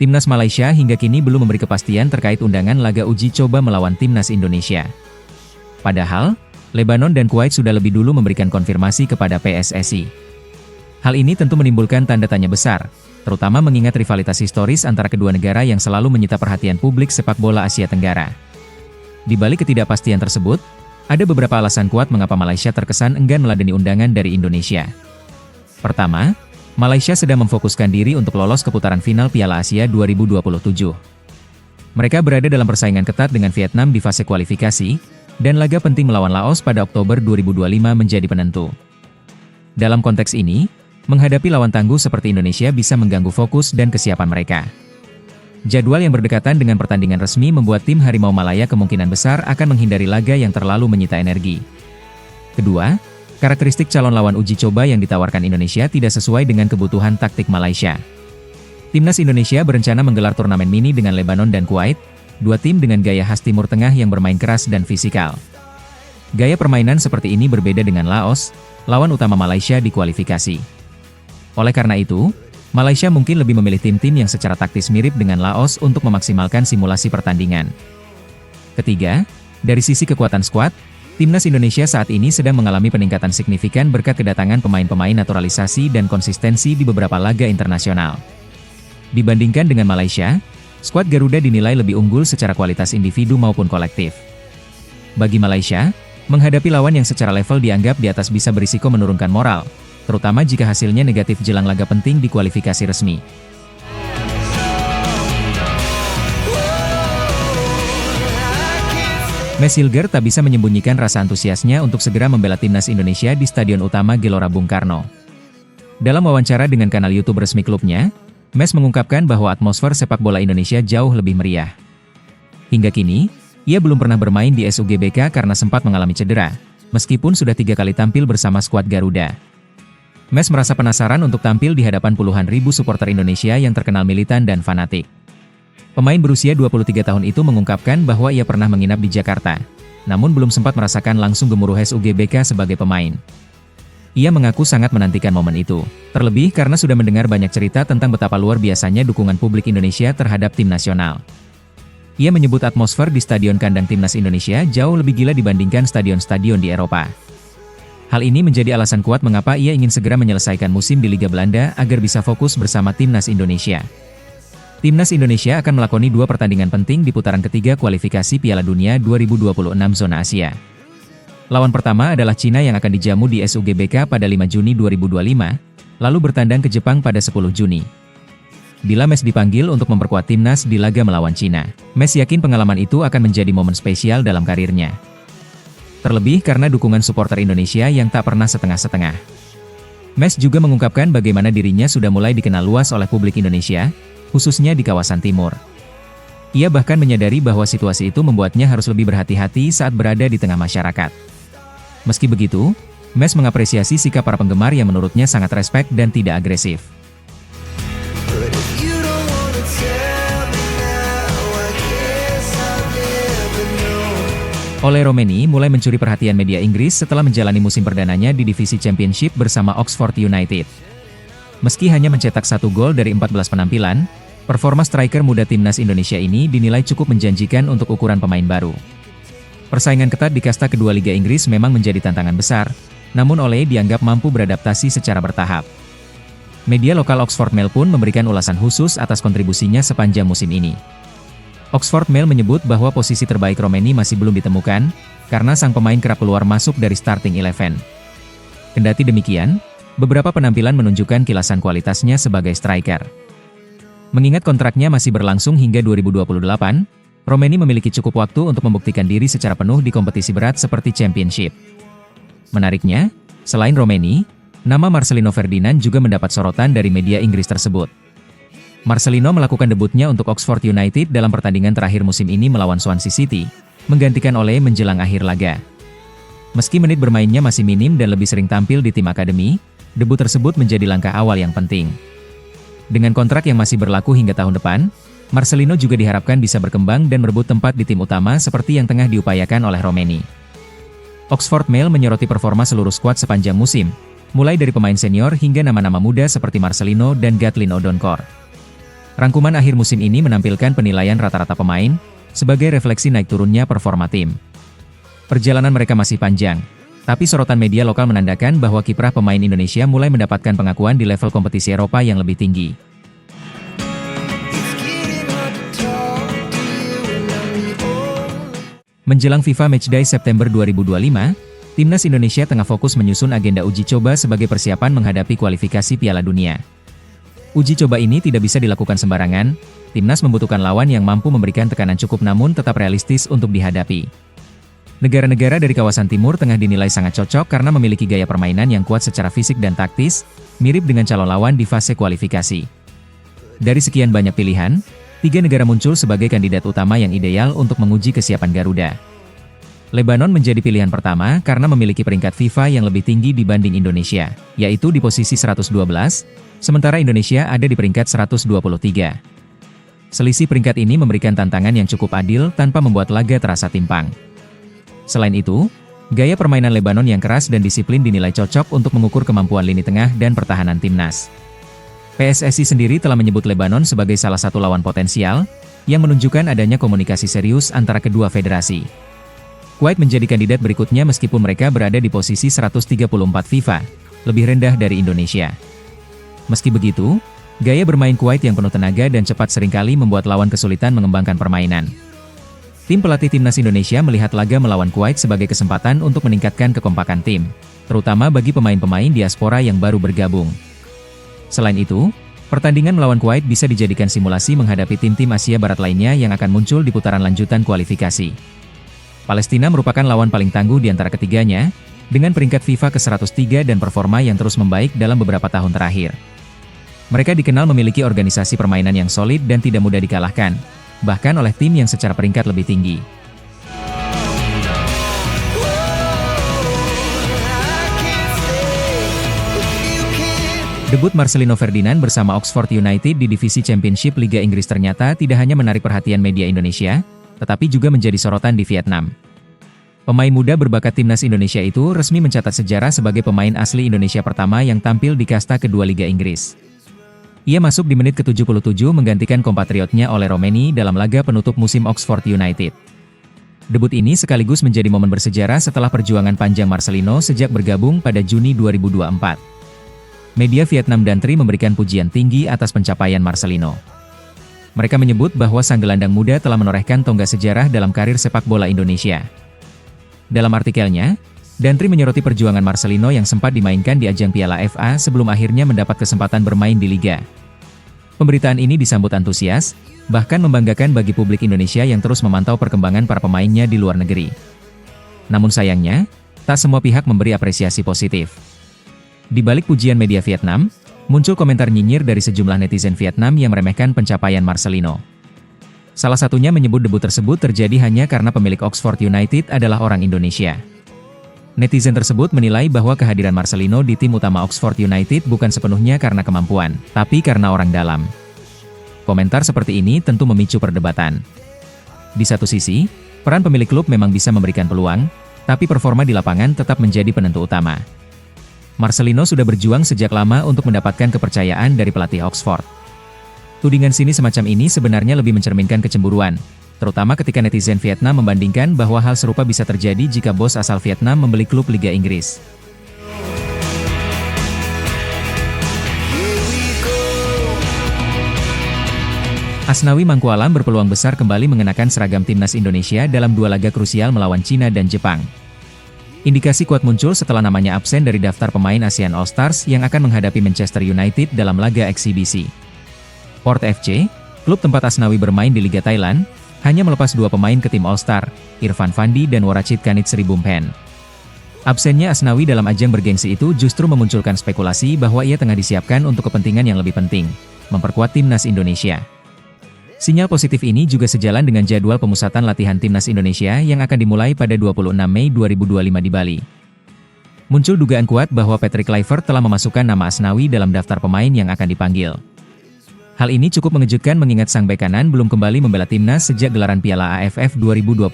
Timnas Malaysia hingga kini belum memberi kepastian terkait undangan laga uji coba melawan Timnas Indonesia. Padahal, Lebanon dan Kuwait sudah lebih dulu memberikan konfirmasi kepada PSSI. Hal ini tentu menimbulkan tanda tanya besar, terutama mengingat rivalitas historis antara kedua negara yang selalu menyita perhatian publik sepak bola Asia Tenggara. Di balik ketidakpastian tersebut, ada beberapa alasan kuat mengapa Malaysia terkesan enggan meladeni undangan dari Indonesia. Pertama, Malaysia sedang memfokuskan diri untuk lolos ke putaran final Piala Asia 2027. Mereka berada dalam persaingan ketat dengan Vietnam di fase kualifikasi, dan laga penting melawan Laos pada Oktober 2025 menjadi penentu. Dalam konteks ini, menghadapi lawan tangguh seperti Indonesia bisa mengganggu fokus dan kesiapan mereka. Jadwal yang berdekatan dengan pertandingan resmi membuat tim Harimau Malaya kemungkinan besar akan menghindari laga yang terlalu menyita energi. Kedua, karakteristik calon lawan uji coba yang ditawarkan Indonesia tidak sesuai dengan kebutuhan taktik Malaysia. Timnas Indonesia berencana menggelar turnamen mini dengan Lebanon dan Kuwait, dua tim dengan gaya khas Timur Tengah yang bermain keras dan fisikal. Gaya permainan seperti ini berbeda dengan Laos, lawan utama Malaysia di kualifikasi. Oleh karena itu, Malaysia mungkin lebih memilih tim-tim yang secara taktis mirip dengan Laos untuk memaksimalkan simulasi pertandingan. Ketiga, dari sisi kekuatan skuad, Timnas Indonesia saat ini sedang mengalami peningkatan signifikan berkat kedatangan pemain-pemain naturalisasi dan konsistensi di beberapa laga internasional. Dibandingkan dengan Malaysia, skuad Garuda dinilai lebih unggul secara kualitas individu maupun kolektif. Bagi Malaysia, menghadapi lawan yang secara level dianggap di atas bisa berisiko menurunkan moral, terutama jika hasilnya negatif jelang laga penting di kualifikasi resmi. Mes Hilger tak bisa menyembunyikan rasa antusiasnya untuk segera membela Timnas Indonesia di Stadion Utama Gelora Bung Karno. Dalam wawancara dengan kanal YouTube resmi klubnya, Mes mengungkapkan bahwa atmosfer sepak bola Indonesia jauh lebih meriah. Hingga kini, ia belum pernah bermain di SUGBK karena sempat mengalami cedera, meskipun sudah 3 kali tampil bersama skuad Garuda. Mes merasa penasaran untuk tampil di hadapan puluhan ribu supporter Indonesia yang terkenal militan dan fanatik. Pemain berusia 23 tahun itu mengungkapkan bahwa ia pernah menginap di Jakarta, namun belum sempat merasakan langsung gemuruh SUGBK sebagai pemain. Ia mengaku sangat menantikan momen itu, terlebih karena sudah mendengar banyak cerita tentang betapa luar biasanya dukungan publik Indonesia terhadap tim nasional. Ia menyebut atmosfer di stadion kandang Timnas Indonesia jauh lebih gila dibandingkan stadion-stadion di Eropa. Hal ini menjadi alasan kuat mengapa ia ingin segera menyelesaikan musim di Liga Belanda agar bisa fokus bersama Timnas Indonesia. Timnas Indonesia akan melakoni 2 pertandingan penting di putaran ketiga kualifikasi Piala Dunia 2026 zona Asia. Lawan pertama adalah Cina yang akan dijamu di SUGBK pada 5 Juni 2025, lalu bertandang ke Jepang pada 10 Juni. Bila Mes dipanggil untuk memperkuat Timnas di laga melawan Cina, Mes yakin pengalaman itu akan menjadi momen spesial dalam karirnya. Terlebih karena dukungan supporter Indonesia yang tak pernah setengah-setengah. Mes juga mengungkapkan bagaimana dirinya sudah mulai dikenal luas oleh publik Indonesia, khususnya di kawasan timur. Ia bahkan menyadari bahwa situasi itu membuatnya harus lebih berhati-hati saat berada di tengah masyarakat. Meski begitu, Mes mengapresiasi sikap para penggemar yang menurutnya sangat respek dan tidak agresif. Ole Romeni mulai mencuri perhatian media Inggris setelah menjalani musim perdananya di divisi Championship bersama Oxford United. Meski hanya mencetak 1 gol dari 14 penampilan, performa striker muda Timnas Indonesia ini dinilai cukup menjanjikan untuk ukuran pemain baru. Persaingan ketat di kasta kedua Liga Inggris memang menjadi tantangan besar, namun Ole dianggap mampu beradaptasi secara bertahap. Media lokal Oxford Mail pun memberikan ulasan khusus atas kontribusinya sepanjang musim ini. Oxford Mail menyebut bahwa posisi terbaik Romeni masih belum ditemukan, karena sang pemain kerap keluar masuk dari starting 11. Kendati demikian, beberapa penampilan menunjukkan kilasan kualitasnya sebagai striker. Mengingat kontraknya masih berlangsung hingga 2028, Romeni memiliki cukup waktu untuk membuktikan diri secara penuh di kompetisi berat seperti Championship. Menariknya, selain Romeni, nama Marcelino Ferdinand juga mendapat sorotan dari media Inggris tersebut. Marcelino melakukan debutnya untuk Oxford United dalam pertandingan terakhir musim ini melawan Swansea City, menggantikan Ole menjelang akhir laga. Meski menit bermainnya masih minim dan lebih sering tampil di tim akademi, debut tersebut menjadi langkah awal yang penting. Dengan kontrak yang masih berlaku hingga tahun depan, Marcelino juga diharapkan bisa berkembang dan merebut tempat di tim utama seperti yang tengah diupayakan oleh Romeni. Oxford Mail menyoroti performa seluruh skuad sepanjang musim, mulai dari pemain senior hingga nama-nama muda seperti Marcelino dan Gatlin Odonkor. Rangkuman akhir musim ini menampilkan penilaian rata-rata pemain, sebagai refleksi naik turunnya performa tim. Perjalanan mereka masih panjang, tapi sorotan media lokal menandakan bahwa kiprah pemain Indonesia mulai mendapatkan pengakuan di level kompetisi Eropa yang lebih tinggi. Menjelang FIFA Matchday September 2025, Timnas Indonesia tengah fokus menyusun agenda uji coba sebagai persiapan menghadapi kualifikasi Piala Dunia. Uji coba ini tidak bisa dilakukan sembarangan, Timnas membutuhkan lawan yang mampu memberikan tekanan cukup namun tetap realistis untuk dihadapi. Negara-negara dari kawasan Timur Tengah dinilai sangat cocok karena memiliki gaya permainan yang kuat secara fisik dan taktis, mirip dengan calon lawan di fase kualifikasi. Dari sekian banyak pilihan, 3 negara muncul sebagai kandidat utama yang ideal untuk menguji kesiapan Garuda. Lebanon menjadi pilihan pertama karena memiliki peringkat FIFA yang lebih tinggi dibanding Indonesia, yaitu di posisi 112, sementara Indonesia ada di peringkat 123. Selisih peringkat ini memberikan tantangan yang cukup adil tanpa membuat laga terasa timpang. Selain itu, gaya permainan Lebanon yang keras dan disiplin dinilai cocok untuk mengukur kemampuan lini tengah dan pertahanan timnas. PSSI sendiri telah menyebut Lebanon sebagai salah satu lawan potensial, yang menunjukkan adanya komunikasi serius antara kedua federasi. Kuwait menjadi kandidat berikutnya meskipun mereka berada di posisi 134 FIFA, lebih rendah dari Indonesia. Meski begitu, gaya bermain Kuwait yang penuh tenaga dan cepat seringkali membuat lawan kesulitan mengembangkan permainan. Tim pelatih Timnas Indonesia melihat laga melawan Kuwait sebagai kesempatan untuk meningkatkan kekompakan tim, terutama bagi pemain-pemain diaspora yang baru bergabung. Selain itu, pertandingan melawan Kuwait bisa dijadikan simulasi menghadapi tim-tim Asia Barat lainnya yang akan muncul di putaran lanjutan kualifikasi. Palestina merupakan lawan paling tangguh di antara ketiganya, dengan peringkat FIFA ke-103 dan performa yang terus membaik dalam beberapa tahun terakhir. Mereka dikenal memiliki organisasi permainan yang solid dan tidak mudah dikalahkan, bahkan oleh tim yang secara peringkat lebih tinggi. Debut Marcelino Ferdinand bersama Oxford United di divisi Championship Liga Inggris ternyata tidak hanya menarik perhatian media Indonesia, tetapi juga menjadi sorotan di Vietnam. Pemain muda berbakat Timnas Indonesia itu resmi mencatat sejarah sebagai pemain asli Indonesia pertama yang tampil di kasta kedua Liga Inggris. Ia masuk di menit ke-77 menggantikan kompatriotnya Ole Romeni dalam laga penutup musim Oxford United. Debut ini sekaligus menjadi momen bersejarah setelah perjuangan panjang Marcelino sejak bergabung pada Juni 2024. Media Vietnam dan Tri memberikan pujian tinggi atas pencapaian Marcelino. Mereka menyebut bahwa sang gelandang muda telah menorehkan tonggak sejarah dalam karir sepak bola Indonesia. Dalam artikelnya, Dantri menyoroti perjuangan Marcelino yang sempat dimainkan di ajang Piala FA sebelum akhirnya mendapat kesempatan bermain di Liga. Pemberitaan ini disambut antusias, bahkan membanggakan bagi publik Indonesia yang terus memantau perkembangan para pemainnya di luar negeri. Namun sayangnya, tak semua pihak memberi apresiasi positif. Di balik pujian media Vietnam, muncul komentar nyinyir dari sejumlah netizen Vietnam yang meremehkan pencapaian Marcelino. Salah satunya menyebut debut tersebut terjadi hanya karena pemilik Oxford United adalah orang Indonesia. Netizen tersebut menilai bahwa kehadiran Marcelino di tim utama Oxford United bukan sepenuhnya karena kemampuan, tapi karena orang dalam. Komentar seperti ini tentu memicu perdebatan. Di satu sisi, peran pemilik klub memang bisa memberikan peluang, tapi performa di lapangan tetap menjadi penentu utama. Marcelino sudah berjuang sejak lama untuk mendapatkan kepercayaan dari pelatih Oxford. Tudingan sini semacam ini sebenarnya lebih mencerminkan kecemburuan, terutama ketika netizen Vietnam membandingkan bahwa hal serupa bisa terjadi jika bos asal Vietnam membeli klub Liga Inggris. Asnawi Mangkualam berpeluang besar kembali mengenakan seragam Timnas Indonesia dalam 2 laga krusial melawan Cina dan Jepang. Indikasi kuat muncul setelah namanya absen dari daftar pemain ASEAN All-Stars yang akan menghadapi Manchester United dalam laga eksibisi. Port FC, klub tempat Asnawi bermain di Liga Thailand, hanya melepas 2 pemain ke tim All-Star, Irfan Fandi dan Woracit Kanitsribumpen. Absennya Asnawi dalam ajang bergengsi itu justru memunculkan spekulasi bahwa ia tengah disiapkan untuk kepentingan yang lebih penting, memperkuat Timnas Indonesia. Sinyal positif ini juga sejalan dengan jadwal pemusatan latihan Timnas Indonesia yang akan dimulai pada 26 Mei 2025 di Bali. Muncul dugaan kuat bahwa Patrick Kluivert telah memasukkan nama Asnawi dalam daftar pemain yang akan dipanggil. Hal ini cukup mengejutkan mengingat sang bek kanan belum kembali membela Timnas sejak gelaran Piala AFF 2024.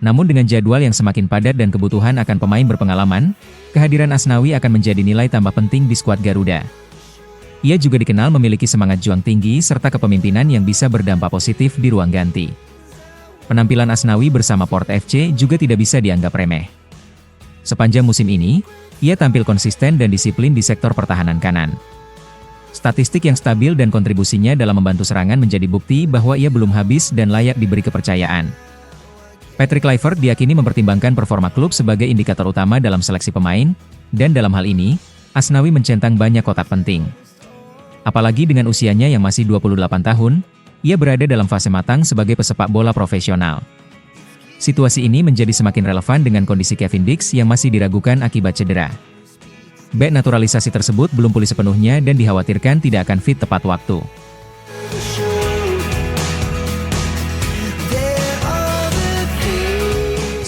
Namun dengan jadwal yang semakin padat dan kebutuhan akan pemain berpengalaman, kehadiran Asnawi akan menjadi nilai tambah penting di skuad Garuda. Ia juga dikenal memiliki semangat juang tinggi serta kepemimpinan yang bisa berdampak positif di ruang ganti. Penampilan Asnawi bersama Port FC juga tidak bisa dianggap remeh. Sepanjang musim ini, ia tampil konsisten dan disiplin di sektor pertahanan kanan. Statistik yang stabil dan kontribusinya dalam membantu serangan menjadi bukti bahwa ia belum habis dan layak diberi kepercayaan. Patrick Kluivert diyakini mempertimbangkan performa klub sebagai indikator utama dalam seleksi pemain, dan dalam hal ini, Asnawi mencentang banyak kotak penting. Apalagi dengan usianya yang masih 28 tahun, ia berada dalam fase matang sebagai pesepak bola profesional. Situasi ini menjadi semakin relevan dengan kondisi Kevin Dix yang masih diragukan akibat cedera. Bek naturalisasi tersebut belum pulih sepenuhnya dan dikhawatirkan tidak akan fit tepat waktu.